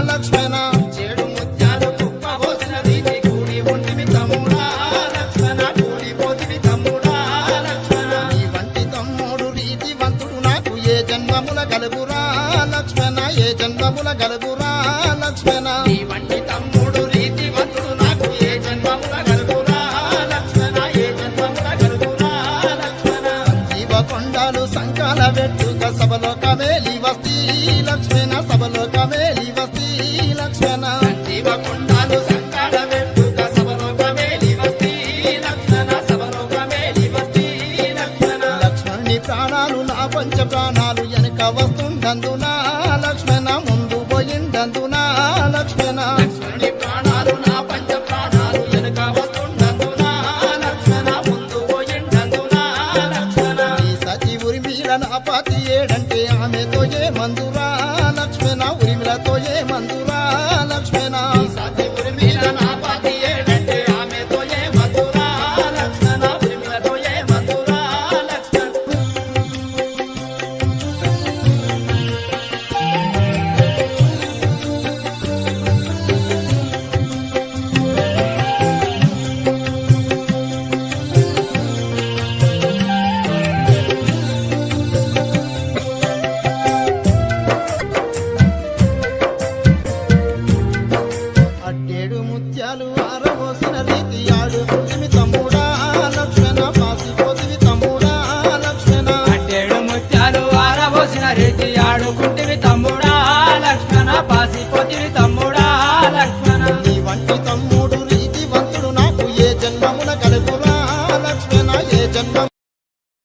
లక్ష్మణ చేడు ముత్యాలు కుప్పబోసిన రీతి కూడి ఉంటివి తమ్ముడా లక్ష్మణ కూడిపోతివి తమ్ముడా లక్ష్మణ నీ వంటి తమ్ముడు రీతివంతుడు నాకు ఏ జన్మముల కలుగురా లక్ష్మణ ఏ జన్మముల కలుగురా లక్ష్మణ నీ వంటి తమ్ముడు రీతివంతుడు నాకు ఏ జన్మముల కలుగురా లక్ష్మణ ఏ జన్మముల కలుగురా లక్ష్మణ జీవ కొండలు సంకాల వెట్టుక సభలో కమేలి వస్తీ లక్ష్మణ సభలో కమేలి వస్తీ లక్ష్మణ జీవ కుండాలు సంకాడ వెట్టుక సభలోక మేలి వస్తీ లక్ష్మణ సభలోక మేలి వస్తీ లక్ష్మణ లక్ష్మణుని ప్రాణాలు నా పంచ ప్రాణాలు వెనుక వస్తుండందునా లక్ష్మణ ముందు పోయిండందునా లక్ష్మణ లక్ష్మణుని ప్రాణాలు నా పంచ ప్రాణాలు వెనుక వస్తుండందునా లక్ష్మణ ముందు పోయిండందునా లక్ష్మణ ఈ సతి ఉరిమిల నా పాతి ఏడంటే ఆమెతో ఏ మందురా లక్ష్మణ ఉరిమిలతో ఏ మందురా లక్ష్మణ సతి ఉరిమిల నా పాతి ఏడంటే ఆమెతో ఏ మధురా లక్ష్మణ ఉరిమిలతో ఏ మధురా లక్ష్మణ అట్టేడు ముత్యాలు ఆరబోసిన రీతి ఆడుకుంటివి తమ్ముడా లక్ష్మణ పాసిపోతివి తమ్ముడా లక్ష్మణ అట్టేడు ముత్యాలు ఆరబోసిన రీతి